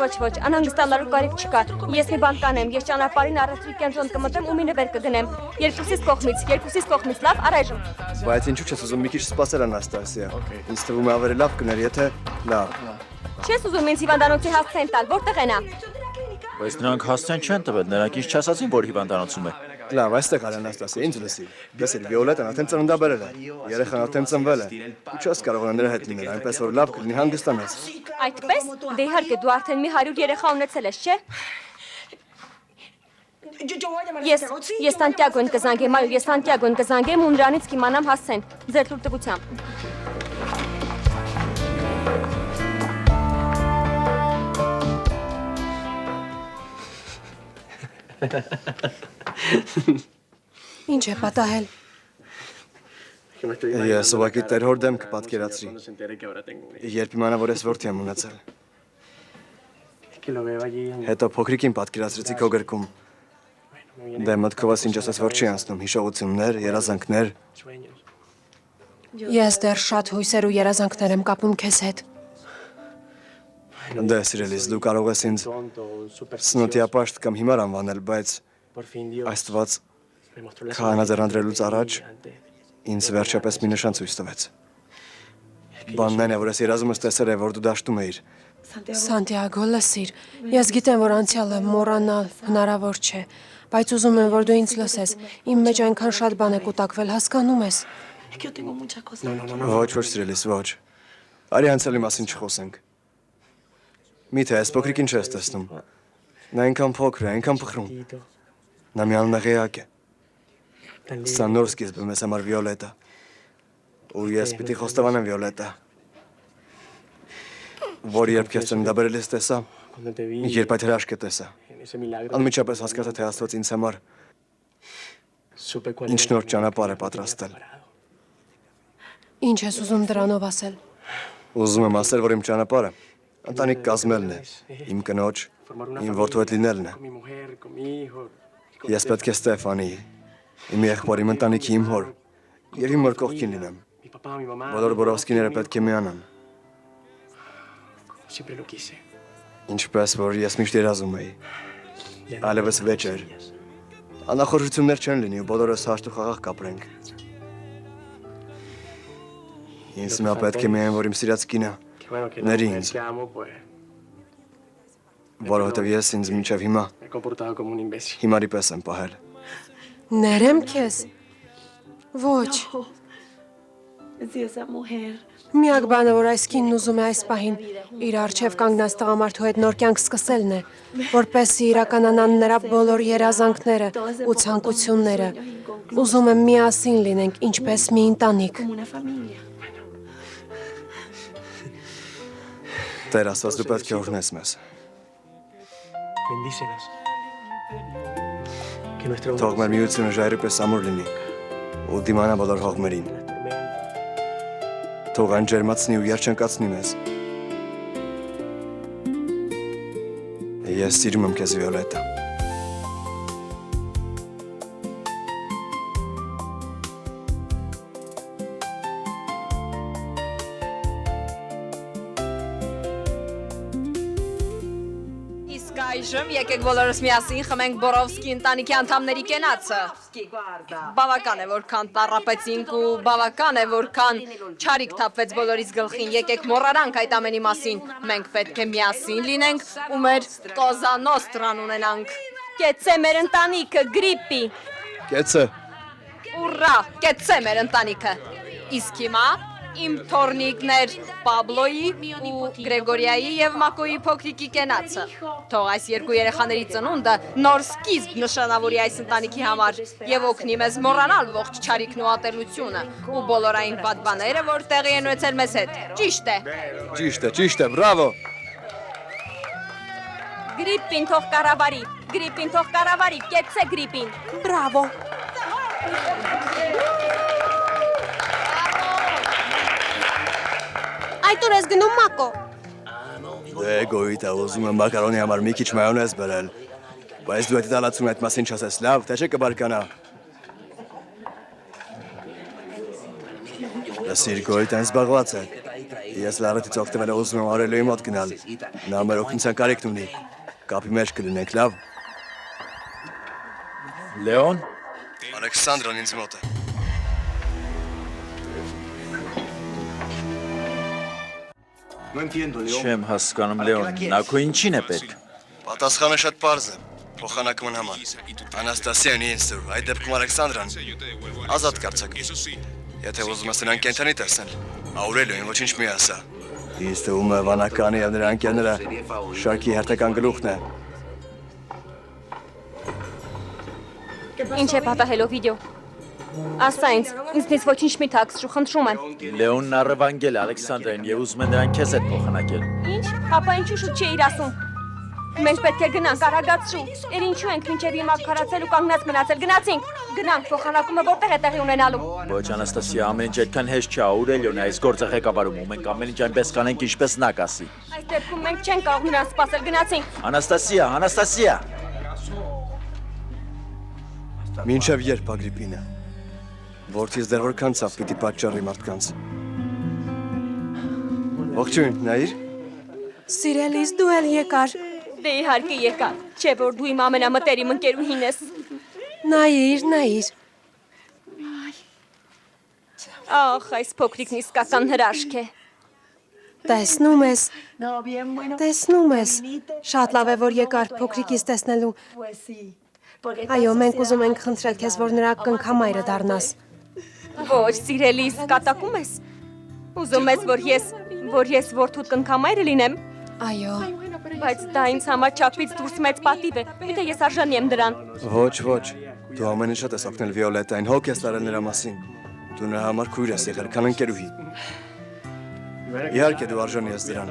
անհանգստանալու կարիք չկա։ Ես մի բան կանեմ, ես ճանապարհին առևտրի կենտրոն կմտեմ ու մի նվեր կգնեմ։ Երկուսիս կողմից, լավ, առայժմ։ Բայց ինչու՞ չես ուզում մի քիչ սպասել Անաստասիա։ Ինձ թվում է ավելի լավ կներ, եթե լավ։ Չես ուզում ինձ հիվանդանոցի հասցեն տալ, որտեղ է նա։ Բայց նրանք հասցեն չեն տվել, նրանք ինչ չասացին, որ հիվանդանոցում է։ Լավ, այստեղ արի Անաստասիա, ինձ լսի։ Լսիր, Վիոլետան արդեն ծննդաբերել է։ Երեխան արդեն ծնվել է։ Ու չես կարող նրա հետ լինել, այնպես որ լավ կլինի հանգստանաս։ Այդպես։ Դե իհարկե դու արդեն մի 100 երեխա ունեցել ես, չէ՞։ Ես Սանտիագոն կզանգեմ, այո, ես Սանտիագոն կզանգեմ ու նրանից կիմանամ հասցեն։ Ձեր թույլտվությամբ։ Ինչ է պատահել։ Ես ուղղակի տեր հոր դեմ կպատկերացրի։ Երբ իմանա, որ ես որդի եմ ունեցել։ Հետո փոքրիկին պատկերացրեցի քո գրքում։ Դե մտքովս ինչ ասես որ չի անցնում, հիշողություններ, երազանքներ։ Ես դեռ շատ հույսեր ու երազանքներ եմ կապում քեզ հետ։ Դե սիրելիս, դու կարող ես ինձ սնոտիապաշտ կամ հիմար անվանել, բայց Աստված քահանա ձեռնադրելուց առաջ ինձ վերջապես մի նշան ցույց տվեց։ Բանն այն է, որ ես երազումս տեսել եմ, որ դու դաշտում էիր։ Սանտիագո, լսիր, ես գիտեմ, որ անցյալը մոռանալ հնարավոր չէ, բայց ուզում եմ, որ դու ինձ լսես։ Իմ մեջ այնքան շատ բան է կուտակվել, հասկանում ես։ Ոչ, սիրելիս, ոչ։ Արի անցյալի մասին չխոսենք։ Միթե այս փոքրիկին չես տեսնում։ Նա այնքան փոքր է, այնքան փխրուն։ Նա մի անմեղեակ է։ Սա նոր սկիզբ է մեզ համար Վիոլետա։ Ու ես պիտի խոստովանեմ Վիոլետա, որ երբ քեզ ծննդաբերել ես տեսա, երբ այդ հրաշքը տեսա, անմիջապես հասկացա, թե Աստված ինձ համար ինչ նոր ճանապարհ է պատրաստել։ Ինչ ես ուզում դրանով ասել։ Ուզում եմ ասել, որ իմ ճանապարհը ընտանիք կազմելն է, իմ կնոջ, իմ որդու հետ լինելն է։ Ես պետք է Ստեֆանի, իմ եղբոր, իմ ընտանիքի, իմ հոր եւ իմ մոր կողքին լինեմ։ Բոլոր Բորովսկիները պետք է միանան։ Ինչպես որ ես միշտ երազում էի։ Այլևս վեճեր։ Անախորժություններ չեն լինի ու բոլորս հաշտ ու խաղաղ կապրենք։ Ինձ նա պետք է միայն որ իմ սիրած կինը ների ինձ։ Որովհետև ես ինձ մինչև հիմա հիմարի պես եմ պահել։ Ներեմ քեզ։ Ոչ։ Միակ բանը, որ այս կինն ուզում է այս պահին իր առջև կանգնած տղամարդու հետ նոր կյանք սկսելն է, որպեսզի իրականանան նրա բոլոր երազանքները ու ցանկությունները։ Ուզում եմ միասին լինենք, ինչպես մի ընտանիք։ Տեր Աստված, դու պետք է օրհնես մեզ։ Թող մեր միությունը ժայռի պես ամուր լինի ու դիմանա բոլոր հողմերին։ Թող այն ջերմացնի ու երջանկացնի մեզ։ Ես սիրում եմ քեզ, Վիոլետա։ Այժմ եկեք բոլորս միասին խմենք Բորովսկի ընտանիքի անդամների կենացը։ Բավական է, որքան տառապեցինք ու բավական է, որքան չարիք թափվեց բոլորիս գլխին։ Եկեք մոռանանք այդ ամենի մասին։ Մենք պետք է միասին լինենք ու մեր Կոզա Նոստրան ունենանք։ Կեցե մեր ընտանիքը, գրիպի։ Կեցը։ Ուռա, կեցե մեր ընտանիքը։ Իսկ հիմա իմ թորնիկներ Պաբլոյի ու Գրեգորիայի եւ Մակոյի փոքրիկի կենացը։ Թող այս երկու երեխաների ծնունդը նոր սկիզբ նշանավորի այս ընտանիքի համար եւ օգնի մեզ մոռանալ ողջ չարիքն ու ատելությունը ու բոլոր այն պատբաները, որ տեղի են ունեցել մեզ հետ։ Ճիշտ է։ Ճիշտ է, բրավո։ Գրիպին թող կառավարի, գրիպին թող կառավարի, կեցե գրիպին։ Բրավո։ Այդ ուր ես գնում Մակո։ Դե գոյիտ է ուզում եմ մակարոնի համար մի քիչ մայոնեզ բերել։ Բայց դու այդ դալացում այդ մասին չասես, լավ, թե չէ կբարկանա։ Լսիր, գոյիտ այն զբաղված է։ Ես լարետից օգտվել ուզում եմ Արելոյի մոտ գնալ։ Նա մեր օգնության կարիքն ունի։ Կապի մեջ կլինենք, լավ։ Լեոն, Ալեքսանդրան ինձ մոտ է։ չեմ հասկանում Լեոն, նա քո ինչին է պետք։ Պատասխանը շատ պարզ է։ Փոխանակման համար։ Անաստասիան ինձ դուր, այդ դեպքում Ալեքսանդրան ազատ կարձակվի։ Եթե ուզում ես նրան կենթանի տեսնել, Աուրելիոին ոչինչ մի ասա։ Ինձ թվում է վանականի եւ նրա ընկերները շարքի հերթական գլուխն է։ Ինչ է պատահելով վիդեո։ Ասա ինձնից ոչինչ մի թաքցրու, խնդրում եմ։ Լեոնն առևանգել է Ալեքսանդրային եւ ուզում է նրան քեզ հետ փոխանակել։ Ինչ, հապա ինչու շուտ չէիր ասում։ Մենք պետք է գնանք, արագացրու։ Էր ինչու ենք մինչև հիմա քարացել ու կանգնած մնացել, գնացինք։ Գնանք, փոխանակումը որտեղ է տեղի ունենալու։ Ոչ Անաստասիա, ամեն ինչ այդքան հեշտ չէ, Աուրելիոն է այս գործը ղեկավարում ու մենք ամեն ինչ այնպես կանենք, ինչպես նա կասի։ Այս դեպքում մենք չենք կարող նրան սպասել, գնացինք։ Անաստասիա։ Մինչև երբ Ագրիպինը։ Որդիս դեռ որքան ցավ պիտի պատճառի մարդկանց։ Ողջույն, նայիր։ Սիրելիս դու էլ եկար։ Դե իհարկե եկա, չէ որ դու իմ ամենամտերիմ ընկերուհին ես։ Նայիր։ Ախ, այս փոքրիկն իսկական հրաշք է։ Տեսնում ես։ Շատ լավ է որ եկար փոքրիկից տեսնելու։ Այո, մենք ուզում ենք խնդրել քեզ, որ նրա կնքամայրը դառնաս։ Ոչ, սիրելիս, կատակում ես։ Ուզում ես, որ ես որդուդ կնքամայրը լինեմ։ Այո։ Բայց դա ինձ համար չափից դուրս մեծ պատիվ է։ Գիտե ես արժանի եմ դրան։ Ոչ։ Դու ամեն ինչ շատ ես օգնել Վիոլետային, հոգ ես տարել նրա մասին։ Դու նրա համար քույր ես եղել, քան ընկերուհի։ Իհարկե դու արժանի ես դրան։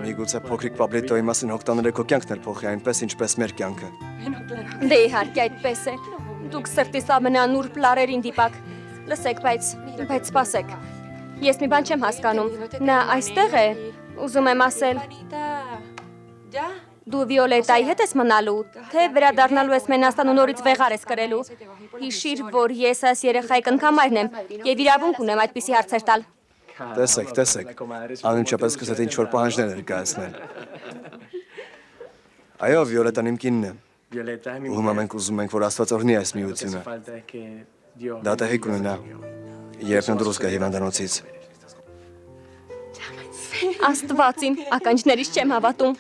Միգուցե փոքրիկ Պաբլետոյի մասին հոգ տաները քո կյանքն էլ փոխի այնպես, ինչպես մեր կյանքը։ Դե իհարկե այդպես է։ Դուք սրտիս ամենանուր պլարերին դիպակ։ Լսեք, բայց սպասեք։ Ես մի բան չեմ հասկանում։ Նա այստեղ է, ուզում եմ ասել։ Դու Վիոլետայի հետ ես մնալու, թե վերադառնալու ես Մենաստան ու նորից վեղար ես կրելու։ Հիշիր, որ ես այս երեխայի կնքամայրն եմ եւ իրավունք ունեմ այդպիսի հարցեր տալ։ Տեսեք, անմիջապես սկսեց ինչ-որ պահանջներ ներկայացնել։ Այո, Վիոլետան իմ կինն է։ Ու հիմա մենք ուզում ենք, որ Աստված օրհնի այս միությունը։ Դա տեղի կունենա, երբ նա դուրս գա հիվանդանոցից։ Աստվածին, ականջներիս չեմ հավատում։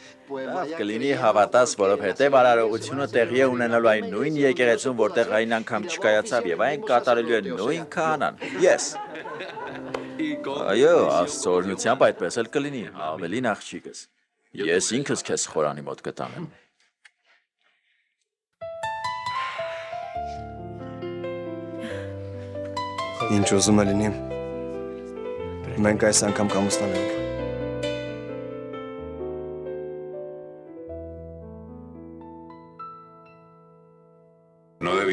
Կլինի հավատաս, որովհետև արարողությունը տեղի է ունենալու այն նույն եկեղեցում, որտեղ այն անգամ չկայացավ եւ այն կատարելու է նույն քահանան։ Ես։ Այո, Աստծո օրհնությամբ այդպես էլ կլինի, ավելին աղջիկս։ Ես ինքս քեզ խորանի մոտ կտանեմ։ Ինչ ուզում է լինի։ Մենք այս անգամ կամուսնանենք։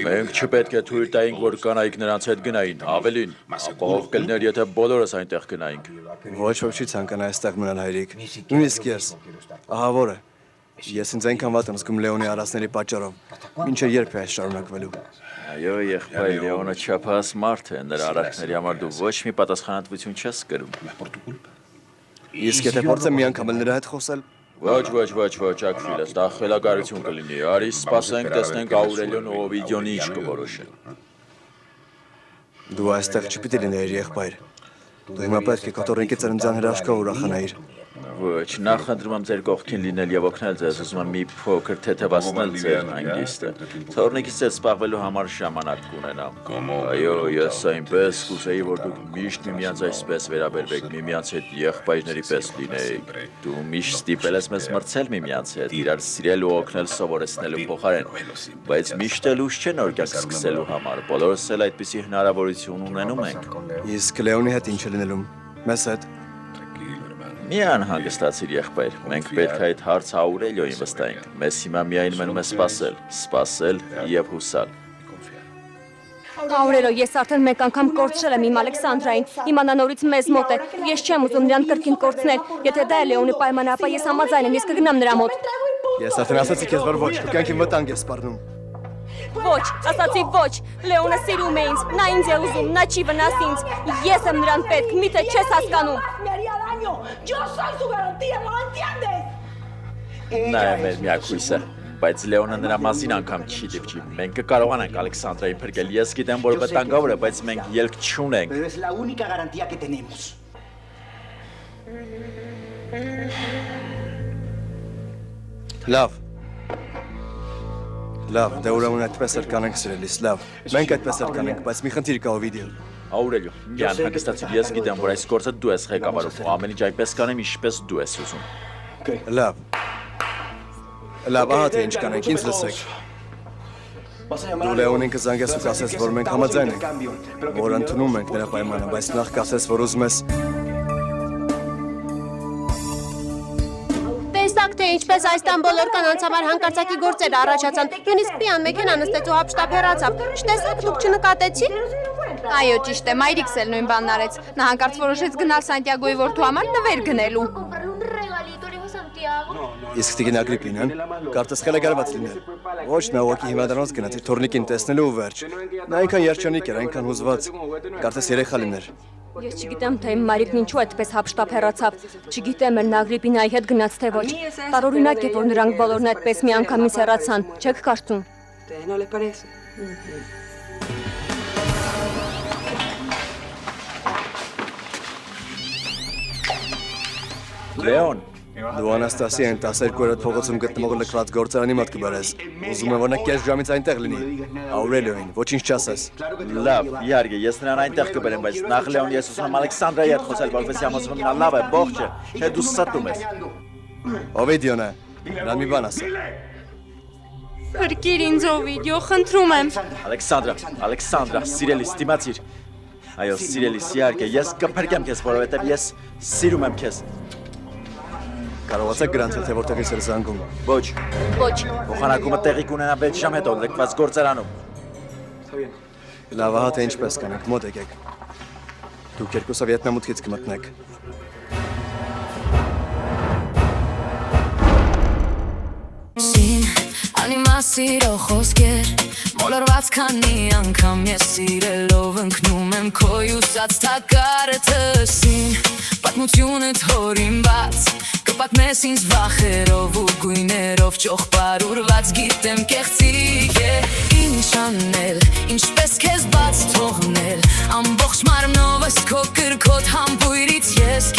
Մենք չպետք է թույլ տայինք, որ կանայք նրանց հետ գնային, ավելին, ապա ով կլներ, եթե բոլորս այնտեղ գնայինք։ Ոչ ոք չի ցանկանա այստեղ մնալ հայրիկ։ Նույնիսկ ես։ Ահա որ է։ Ես ինձ այնքան վատ եմ զգում Լեոնի արածների պատճառով։ Մինչև երբ է այս շարունակվելու։ Այո, եղբայր Լեոնը չափահաս մարդ է, նրա արարքների համար դու ոչ մի պատասխանատվություն չես կրում։ Իսկ եթե փորձեմ մի անգամ էլ նրա հետ խոսել, Ոչ, ակֆիլես, դա խելագարություն կլինի, արի սպասենք, տեսնենք Աուրելիոն ու Օվիդիոնի ինչ կորոշեն։ Դու այստեղ չպիտի լինեիր եղբայր։ Դու հիմա պետք է կոտորենքի ծննդյան հրաշքով ուրախանայիր։ Ոչ, նախ խնդրում եմ ձեր կողքին լինել եւ օգնել ձեզ, ուզում եմ մի փոքր թեթևացնել ձեր հանգիստը։ Թորնիկից ձեզ զբաղվելու համար ժամանակ կունենամ։ Այո, ես այնպես կուզեի, որ դուք միշտ միմյանց այսպես վերաբերվեք, միմյանց հետ եղբայրների պես լինեիք։ Դու միշտ ստիպել ես մեզ մրցել միմյանց հետ, իրար սիրել ու օգնել սովորեցնելու փոխարեն, բայց միշտ էլ ուշ չէ նոր կյանք սկսելու համար։ Բոլորս էլ այդպիսի հնարավորություն ունենում ենք։ Իսկ Լեոնի հետ ինչ է լինելու։ Մեզ հետ։ Մի անհանգստացիր եղբայր, մենք պետք է այդ հարցը Աուրելիոյին վստահենք, մեզ հիմա միայն մնում է սպասել և հուսալ։ Աուրելիո, ես արդեն մեկ անգամ կորցրել եմ իմ Ալեքսանդրային, հիմա նա նորից մեզ մոտ է, ես չեմ ուզում նրան կրկին կորցնել, եթե դա է Լեոնի պայմանը, ապա ես համաձայն եմ, ես կգնամ նրա մոտ։ Ես արդեն ասացի քեզ, որ ոչ, դու կյանքի վտանգ ես սպառնում։ Ոչ, ասացի ոչ, Լեոնը սիրում է ինձ, նա ինձ է ուզում, նա չի վնաս ինձ, ես եմ նրան պետք, միթե չես հասկանում։ Նա է մեր միակ հույսը, բայց Լեոնը նրա մասին անգամ չի դիպչի, մենք կկարողանանք Ալեքսանդրային փրկել, ես գիտեմ, որ վտանգավոր է, բայց մենք ելք չունենք։ Լավ, դե ուրեմն այդպես էլ կանենք սիրելիս, լավ։ Մենք այդպես էլ կանենք, բայց մի խնդիր կա Օվիդիո։ Աուրելիո, մի անհանգստացիր, ես գիտեմ, որ այս գործը դու ես ղեկավարում, ու ամեն ինչ այնպես կանեմ, ինչպես դու ես ուզում։ Լավ, ահա թե ինչ կանենք, ինձ լսեք։ Դու Լեոնին կզանգես ու կասես, որ մենք համաձայն ենք, որ ընդունում ենք նրա պայմանը, բայց նախ կասես, որ ուզում ես Տեսակ թե ինչպես այս տան բոլոր կանանց համար հանկարծակի գործեր առաջացան, նույնիսկ Պիան մեքենա նստեց ու հափշտապ հեռացավ։ Չտեսաք, դուք չնկատեցիք։ Այո, ճիշտ է, մայրիկս էլ նույն բանն արեց։ Նա հանկարծ որոշեց գնալ Սանտիագոյի որդու համար նվեր գնելու։ Իսկ Տիգին Ագրիպինան կարծես խելագարված լինել։ Ոչ, նա ուղղակի հիմնադրամից գնաց իր թորնիկին տեսնելու ու վերջ։ Նա այնքան երջանիկ էր, այնքան հուզված, կարծես երեխա լիներ։ Ես չգիտեմ, թե իմ մայրիկն ինչու այդպես հափշտապ հեռացավ, չգիտեմ, էր նա Ագրիպինայի հետ գնաց թե ոչ։ Տարօրինակ է, որ նրանք բոլորն այդպես միանգամից հեռացան, չեք կարծում։ Լեոն, Դու Անաստասիային 12-րդ փողոցում գտնվող լքված գործարանի մոտ կբերես։ Ուզում եմ, որ նա կես ժամից այնտեղ լինի։ Աուրելիոին, ոչինչ չասես։ լավ, իհարկե, ես նրան այնտեղ կբերեմ, բայց նախ Լեոն, ես ուզում եմ Ալեքսանդրայի հետ խոսել, որովհետեւ համոզվում նա լավ է, ողջ է, թե դու ստում ես։ Օվիդիոն է, նրան մի բան ասա։ Փրկիր ինձ Օվիդիո, խնդրում եմ։ Ալեքսանդրա, սիրելիս, դիմացիր։ Այո, սիրելիս, իհարկե, ես կփրկեմ քեզ, որովհետեւ ես սիրում եմ քեզ։ Կարողացեք գրանցել, թե որտեղից էր զանգում։ Ոչ, Ոչ, փոխանակումը տեղի կունենա 6 ժամ հետո լքված գործարանում։ Լավ, ահա թե ինչպես կանենք, մոտ եկեք։ Դուք երկուսը Վիետնամուտքից կմտնեք։ Անիմասիրո խոսքեր մոլորված քանի անգամ ես սիրելով ընկնում եմ քո ուսած թակարը թսին պատմությունդ հորին բաց կպատմես ինձ վախերով ու գույներով ճոխպարուրված գիտեմ կեղծիկ է ինչ անել ինչպես քեզ բաց թողնել ամբողջ մարմնովս քո կրկոտ համբույրից ես